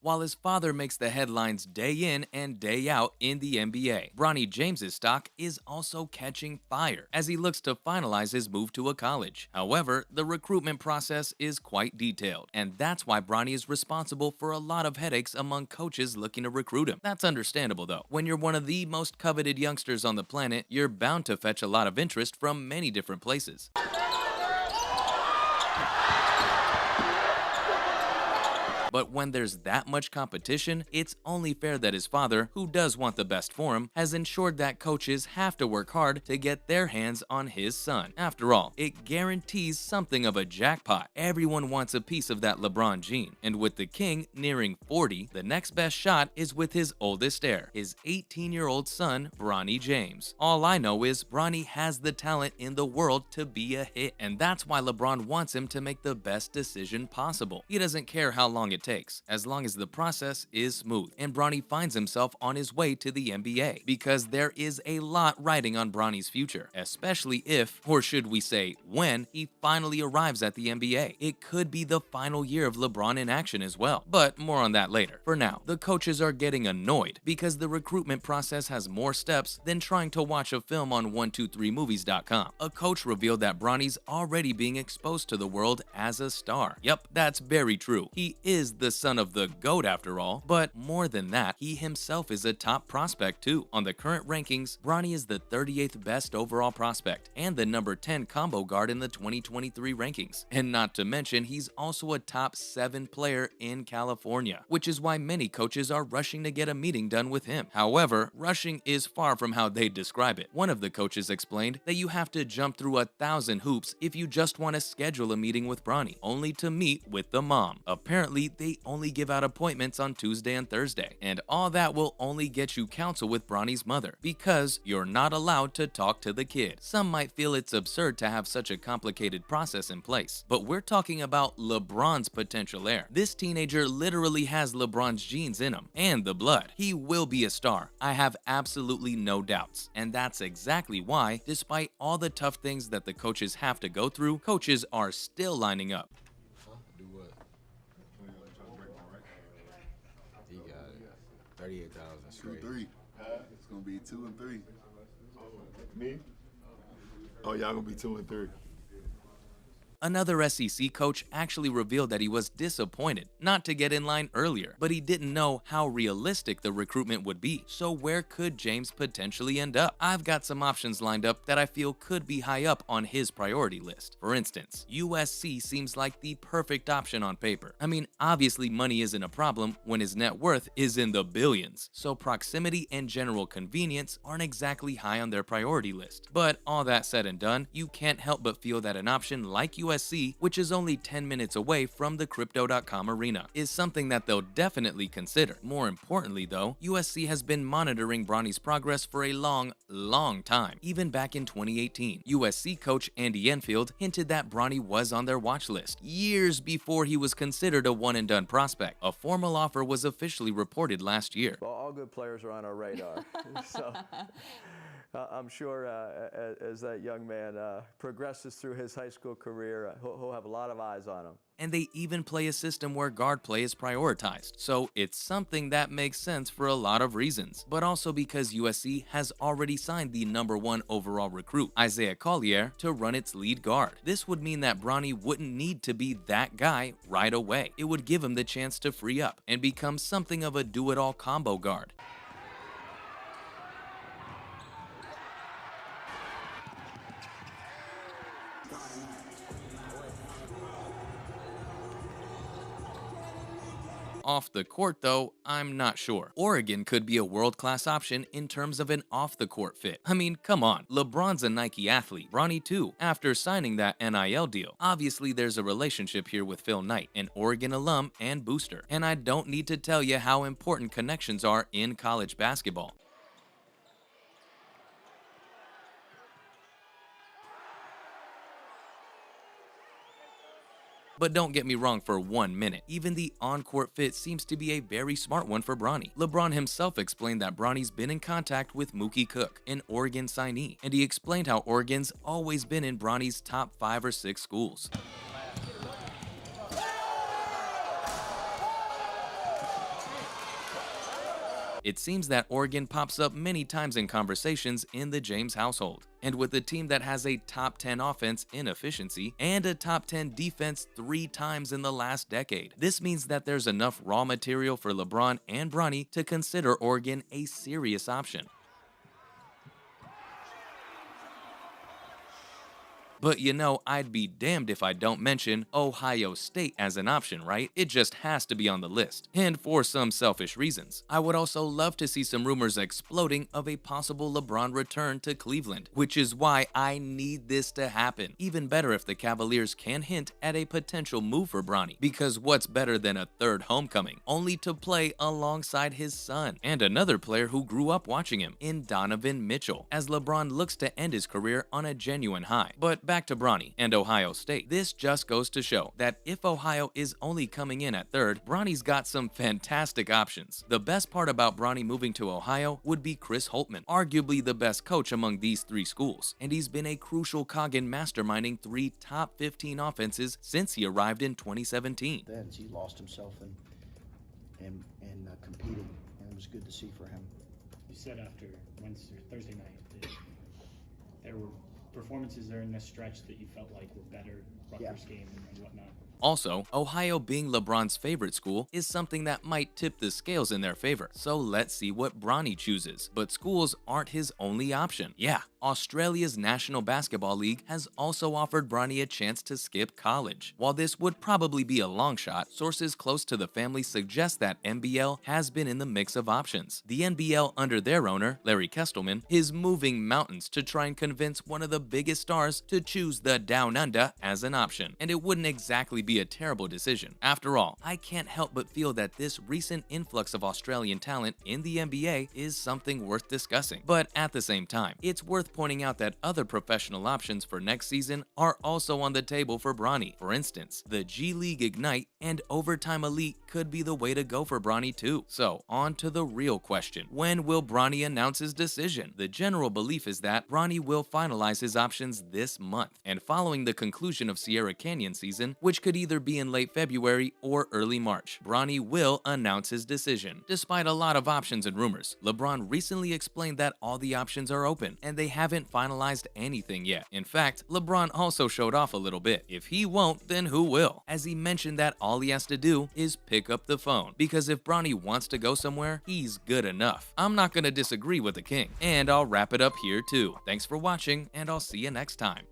while his father makes the headlines day in and day out in the NBA. Bronny James's stock is also catching fire as he looks to finalize his move to a college. However, the recruitment process is quite detailed, and that's why Bronny is responsible for a lot of headaches among coaches looking to recruit him. That's understandable though. When you're one of the most coveted youngsters on the planet, you're bound to fetch a lot of interest from many different places. But when there's that much competition, it's only fair that his father, who does want the best for him, has ensured that coaches have to work hard to get their hands on his son. After all, it guarantees something of a jackpot. Everyone wants a piece of that LeBron gene, and with the king nearing 40, the next best shot is with his oldest heir, his 18-year-old son, Bronny James. All I know is Bronny has the talent in the world to be a hit, and that's why LeBron wants him to make the best decision possible. He doesn't care how long it takes, as long as the process is smooth, and Bronny finds himself on his way to the NBA, because there is a lot riding on Bronny's future, especially if, or should we say when, he finally arrives at the NBA. It could be the final year of LeBron in action as well, but more on that later. For now, the coaches are getting annoyed because the recruitment process has more steps than trying to watch a film on 123movies.com. A coach revealed that Bronny's already being exposed to the world as a star. Yep, that's very true. He is the son of the GOAT after all, but more than that, he himself is a top prospect too. On the current rankings, Bronny is the 38th best overall prospect and the number 10 combo guard in the 2023 rankings. And not to mention, he's also a top 7 player in California, which is why many coaches are rushing to get a meeting done with him. However, rushing is far from how they describe it. One of the coaches explained that you have to jump through 1,000 hoops if you just want to schedule a meeting with Bronny, only to meet with the mom. Apparently, they only give out appointments on Tuesday and Thursday, and all that will only get you counsel with Bronny's mother, because you're not allowed to talk to the kid. Some might feel it's absurd to have such a complicated process in place, but we're talking about LeBron's potential heir. This teenager literally has LeBron's genes in him, and the blood. He will be a star, I have absolutely no doubts, and that's exactly why, despite all the tough things that the coaches have to go through, coaches are still lining up. Do what? He got it. 38,000 straight. 2-3. It's gonna be 2 and 3. Me? Oh, y'all gonna be 2 and 3. Another SEC coach actually revealed that he was disappointed not to get in line earlier, but he didn't know how realistic the recruitment would be. So where could James potentially end up? I've got some options lined up that I feel could be high up on his priority list. For instance, USC seems like the perfect option on paper. I mean, obviously money isn't a problem when his net worth is in the billions, so proximity and general convenience aren't exactly high on their priority list. But all that said and done, you can't help but feel that an option like USC, which is only 10 minutes away from the Crypto.com arena, is something that they'll definitely consider. More importantly though, USC has been monitoring Bronny's progress for a long time. Even back in 2018, USC coach Andy Enfield hinted that Bronny was on their watch list, years before he was considered a one-and-done prospect. A formal offer was officially reported last year. Well, all good players are on our radar, so I'm sure as that young man progresses through his high school career, he'll have a lot of eyes on him. And they even play a system where guard play is prioritized, so it's something that makes sense for a lot of reasons, but also because USC has already signed the #1 overall recruit, Isaiah Collier, to run its lead guard. This would mean that Bronny wouldn't need to be that guy right away. It would give him the chance to free up and become something of a do-it-all combo guard. Off the court though, I'm not sure. Oregon could be a world-class option in terms of an off-the-court fit. I mean, come on, LeBron's a Nike athlete, Bronny too, after signing that NIL deal. Obviously there's a relationship here with Phil Knight, an Oregon alum and booster, and I don't need to tell you how important connections are in college basketball. But don't get me wrong for 1 minute, even the on-court fit seems to be a very smart one for Bronny. LeBron himself explained that Bronny's been in contact with Mookie Cook, an Oregon signee, and he explained how Oregon's always been in Bronny's top 5 or 6 schools. it seems that Oregon pops up many times in conversations in the James household. And with a team that has a top 10 offense in efficiency and a top 10 defense 3 times in the last decade, this means that there's enough raw material for LeBron and Bronny to consider Oregon a serious option. But you know, I'd be damned if I don't mention Ohio State as an option, right? It just has to be on the list. And for some selfish reasons. I would also love to see some rumors exploding of a possible LeBron return to Cleveland, which is why I need this to happen. Even better if the Cavaliers can hint at a potential move for Bronny, because what's better than a third homecoming, only to play alongside his son, and another player who grew up watching him in Donovan Mitchell, as LeBron looks to end his career on a genuine high. But back to Bronny and Ohio State. This just goes to show that if Ohio is only coming in at third, Bronny's got some fantastic options. The best part about Bronny moving to Ohio would be Chris Holtmann, arguably the best coach among these 3 schools, and he's been a crucial cog in masterminding 3 top 15 offenses since he arrived in 2017. Then he lost himself in competing, and it was good to see for him. You said after Thursday night that there were performances during this stretch that you felt like were better, Rutgers game and whatnot. Also, Ohio being LeBron's favorite school is something that might tip the scales in their favor, so let's see what Bronny chooses. But schools aren't his only option. Yeah, Australia's National Basketball League has also offered Bronny a chance to skip college. While this would probably be a long shot, sources close to the family suggest that NBL has been in the mix of options. The NBL, under their owner, Larry Kestelman, is moving mountains to try and convince one of the biggest stars to choose the Down Under as an option, and it wouldn't exactly be a terrible decision. After all, I can't help but feel that this recent influx of Australian talent in the NBA is something worth discussing. But at the same time, it's worth pointing out that other professional options for next season are also on the table for Bronny. For instance, the G League Ignite and Overtime Elite could be the way to go for Bronny too. So, on to the real question. When will Bronny announce his decision? The general belief is that Bronny will finalize his options this month, and following the conclusion of Sierra Canyon season, which could either be in late February or early March, Bronny will announce his decision. Despite a lot of options and rumors, LeBron recently explained that all the options are open, and they haven't finalized anything yet. In fact, LeBron also showed off a little bit. If he won't, then who will? As he mentioned that all he has to do is pick up the phone, because if Bronny wants to go somewhere, he's good enough. I'm not gonna disagree with the king, and I'll wrap it up here too. Thanks for watching, and I'll see you next time.